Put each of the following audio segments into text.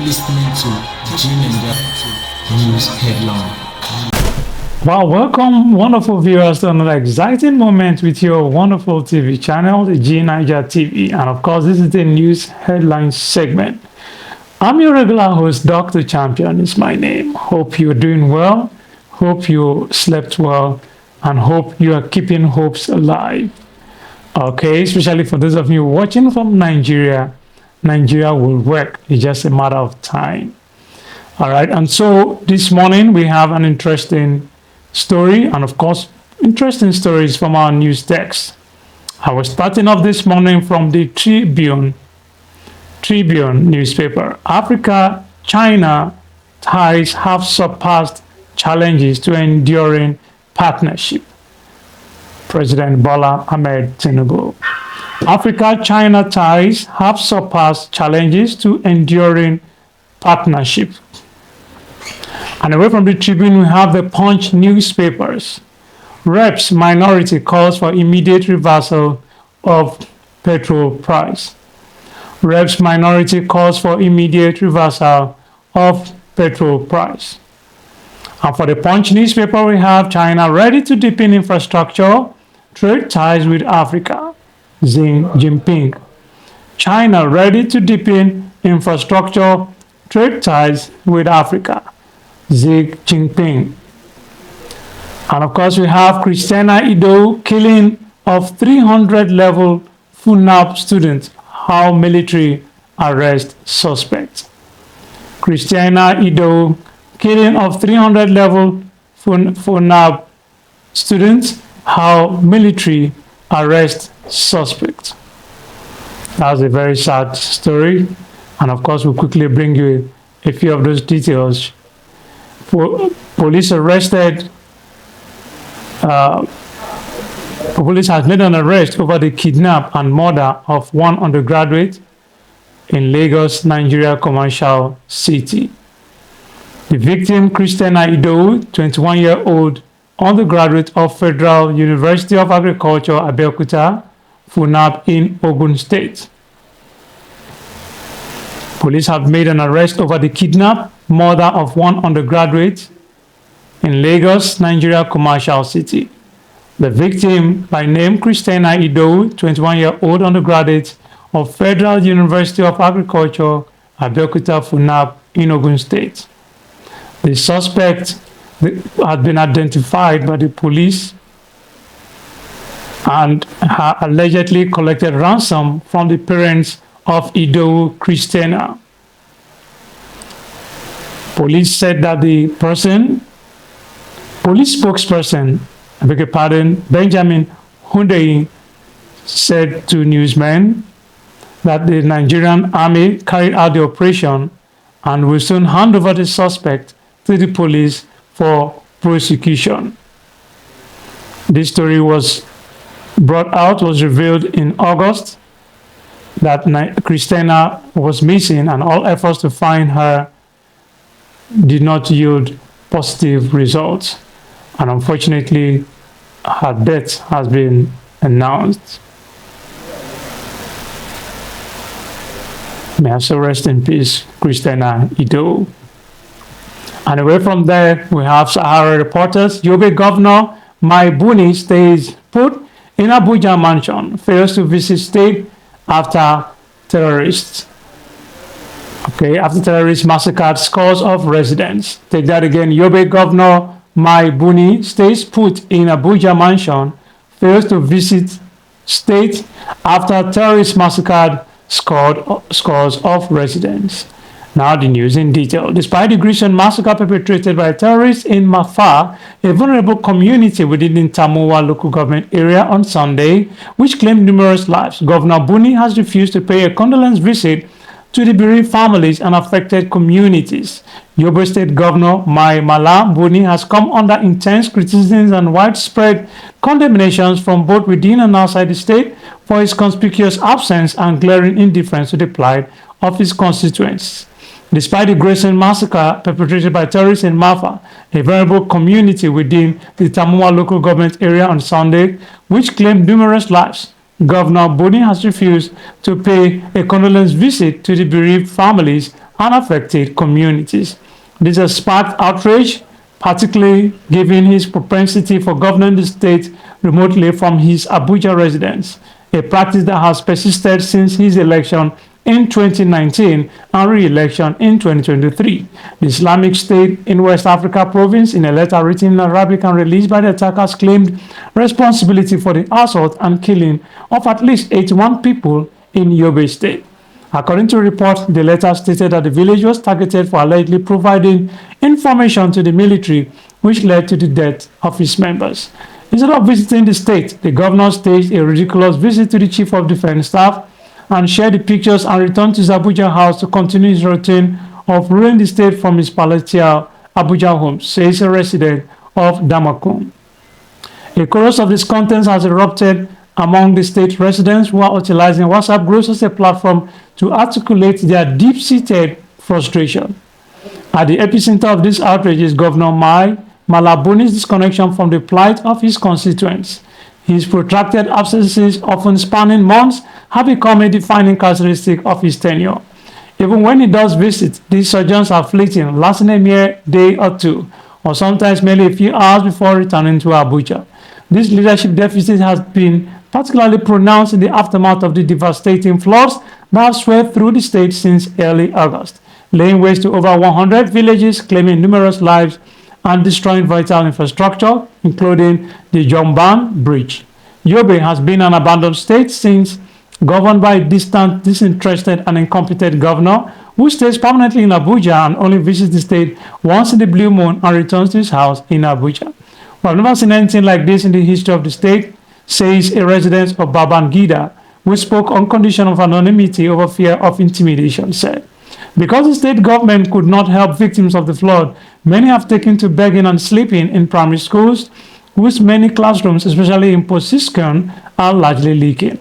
listening to G9ijaTV News Headline. Well, welcome, wonderful viewers, to another exciting moment with your wonderful TV channel, the G9ijaTV. And of course, this is the news headline segment. I'm your regular host, Dr. Champion is my name. Hope you're doing well, hope you slept well, and hope you are keeping hopes alive. Okay, especially for those of you watching from Nigeria, Nigeria will work. It's just a matter of time. All right, and so this morning we have an interesting story, and of course, interesting stories from our news text. I was starting off this morning from the Tribune newspaper. Africa-China ties have surpassed challenges to enduring partnership. President Bola Ahmed Tinubu. Africa-China ties have surpassed challenges to enduring partnership. And away from the Tribune, we have the Punch newspapers. Reps minority calls for immediate reversal of petrol price. Reps minority calls for immediate reversal of petrol price. And for the Punch newspaper, we have China ready to deepen infrastructure, trade ties with Africa. Xi Jinping. China ready to deepen infrastructure, trade ties with Africa. Xi Jinping. And of course, we have Christiana Ido killing of 300-level FUNAB students. How military arrest suspect. Christiana Ido killing of 300-level FUNAB students. How military arrest suspect. That's a very sad story, and of course we'll quickly bring you a few of those details. Police has made an arrest over the kidnap and murder of one undergraduate in Lagos, Nigeria commercial city. The victim, Christiana Ido, 21-year-old undergraduate of Federal University of Agriculture, Abeokuta, FUNAB in Ogun State. Police have made an arrest over the kidnap, murder of one undergraduate in Lagos, Nigeria commercial city. The victim, by name Christiana Ido, 21-year-old undergraduate of Federal University of Agriculture, Abeokuta, FUNAB in Ogun State. The suspect had been identified by the police and allegedly collected ransom from the parents of Ido Christiana. Police said that police spokesperson, I beg your pardon, Benjamin Hundeyin, said to newsmen that the Nigerian army carried out the operation and will soon hand over the suspect to the police for prosecution. This story was revealed in August, that Christiana was missing and all efforts to find her did not yield positive results. And unfortunately, her death has been announced. May her soul rest in peace, Christiana Ido. And away from there, we have Sahara reporters. Yobe Governor Mai Buni stays put in Abuja mansion, fails to visit state after terrorists. After terrorists massacred scores of residents. Take that again. Yobe Governor Mai Buni stays put in Abuja mansion, fails to visit state after terrorists massacred scores of residents. Now the news in detail. Despite the gruesome massacre perpetrated by terrorists in Mafa, a vulnerable community within the Tamuwa local government area on Sunday, which claimed numerous lives, Governor Buni has refused to pay a condolence visit to the bereaved families and affected communities. Yobe State Governor Mai Mala Buni has come under intense criticisms and widespread condemnations from both within and outside the state for his conspicuous absence and glaring indifference to the plight of his constituents. Despite the gruesome massacre perpetrated by terrorists in Mafa, a vulnerable community within the Tamuwa local government area on Sunday, which claimed numerous lives, Governor Buni has refused to pay a condolence visit to the bereaved families and affected communities. This has sparked outrage, particularly given his propensity for governing the state remotely from his Abuja residence, a practice that has persisted since his election in 2019 and re-election in 2023. The Islamic State in West Africa province, in a letter written in Arabic and released by the attackers, claimed responsibility for the assault and killing of at least 81 people in Yobe State. According to a report, the letter stated that the village was targeted for allegedly providing information to the military, which led to the death of its members. Instead of visiting the state, the governor staged a ridiculous visit to the Chief of Defense Staff and shared the pictures and returned to his Abuja house to continue his routine of ruling the state from his palatial Abuja home, says a resident of Damakun. A chorus of discontent has erupted among the state residents who are utilizing WhatsApp groups as a platform to articulate their deep-seated frustration. At the epicenter of this outrage is Governor Malabuni's disconnection from the plight of his constituents. His protracted absences, often spanning months, have become a defining characteristic of his tenure. Even when he does visit, these sojourns are fleeting, lasting a mere day or two, or sometimes merely a few hours before returning to Abuja. This leadership deficit has been particularly pronounced in the aftermath of the devastating floods that have swept through the state since early August, laying waste to over 100 villages, claiming numerous lives, and destroying vital infrastructure, including the Jomban Bridge. Yobe has been an abandoned state since, governed by a distant, disinterested, and incompetent governor who stays permanently in Abuja and only visits the state once in the blue moon and returns to his house in Abuja. We have never seen anything like this in the history of the state, says a resident of Babangida, who spoke on condition of anonymity over fear of intimidation, said. Because the state government could not help victims of the flood, many have taken to begging and sleeping in primary schools, whose many classrooms, especially in Posiskan, are largely leaking.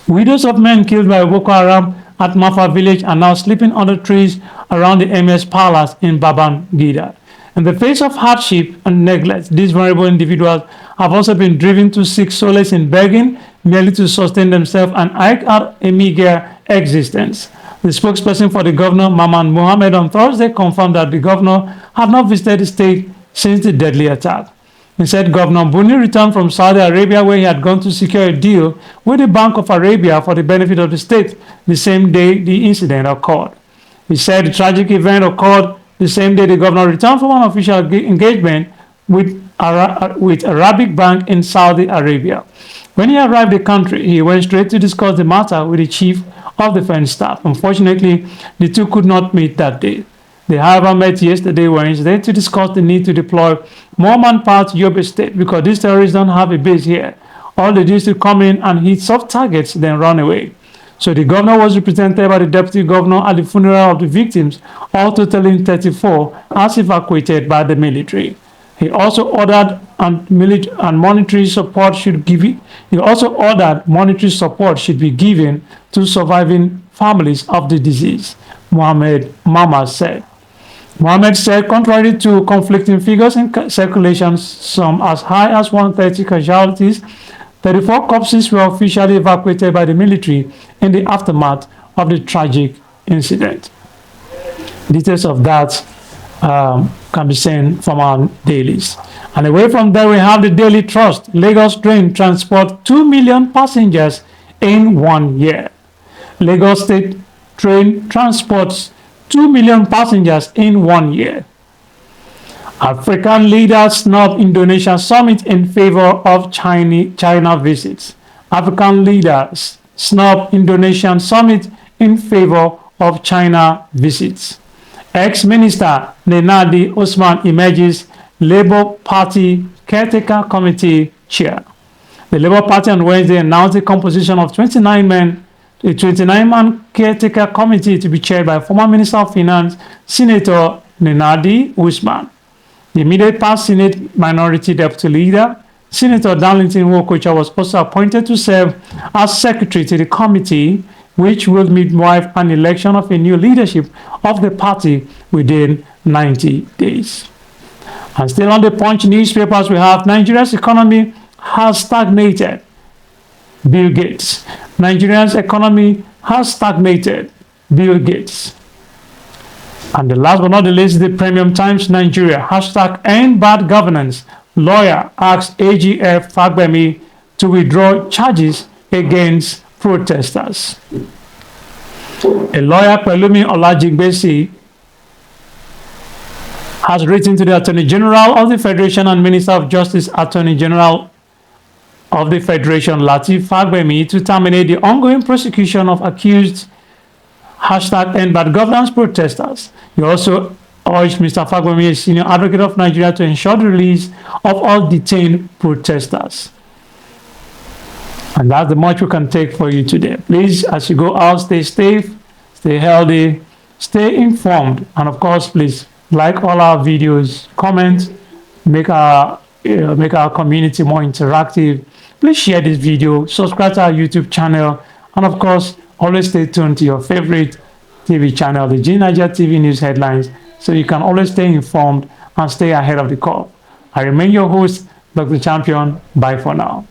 Widows of men killed by Boko Haram at Mafa village are now sleeping under trees around the MS Palace in Babangida. In the face of hardship and neglect, these vulnerable individuals have also been driven to seek solace in begging merely to sustain themselves and eke out a meager existence. The spokesperson for the governor, Maman Mohammed, on Thursday confirmed that the governor had not visited the state since the deadly attack. He said Governor Buni returned from Saudi Arabia, where he had gone to secure a deal with the Bank of Arabia for the benefit of the state the same day the incident occurred. He said the tragic event occurred the same day the governor returned from an official engagement with Arabic Bank in Saudi Arabia. When he arrived the country, he went straight to discuss the matter with the Chief of Defense Staff. Unfortunately, the two could not meet that day. They, however, met yesterday, Wednesday, to discuss the need to deploy more manpower to Yobe State because these terrorists don't have a base here. All they do is to come in and hit soft targets, then run away. So the governor was represented by the deputy governor at the funeral of the victims, all totaling 34, as evacuated by the military. He also ordered monetary support should be given to surviving families of the deceased, Mohammed said. Mohammed said, contrary to conflicting figures in circulation, some as high as 130 casualties, 34 corpses were officially evacuated by the military in the aftermath of the tragic incident. Details of that can be seen from our dailies. And away from there, we have the Daily Trust. Lagos train transport 2 million passengers in 1 year. Lagos State train transports 2 million passengers in 1 year. African leaders snub Indonesia summit in favor of China visits. African leaders snub Indonesian summit in favor of China visits. Ex-Minister Nenadi Usman emerges Labour Party Caretaker Committee chair. The Labour Party on Wednesday announced the composition of 29-man caretaker committee to be chaired by former Minister of Finance, Senator Nenadi Usman. The immediate past Senate Minority Deputy Leader, Senator Darlington Wokocha, was also appointed to serve as secretary to the committee, which will midwife an election of a new leadership of the party within 90 days. And still on the Punch newspapers, we have Nigeria's economy has stagnated. Bill Gates. Nigeria's economy has stagnated. Bill Gates. And the last but not the least, the Premium Times Nigeria. Hashtag end bad governance. Lawyer asks AGF Fagbemi to withdraw charges against protesters. A lawyer, Pelumi Olajigbesi, has written to the Attorney General of the Federation and Minister of Justice, Attorney General of the Federation, Lateef Fagbemi, to terminate the ongoing prosecution of accused hashtag end bad governance protesters. He also urged Mr. Fagbemi, a senior advocate of Nigeria, to ensure the release of all detained protesters. And that's the much we can take for you today. Please, as you go out, stay safe, stay healthy, stay informed, and of course, please like all our videos, comment, make our community more interactive. Please share this video, subscribe to our YouTube channel, and of course, always stay tuned to your favorite TV channel, the G9ijaTV News Headlines, so you can always stay informed and stay ahead of the curve. I remain your host, Dr. Champion. Bye for now.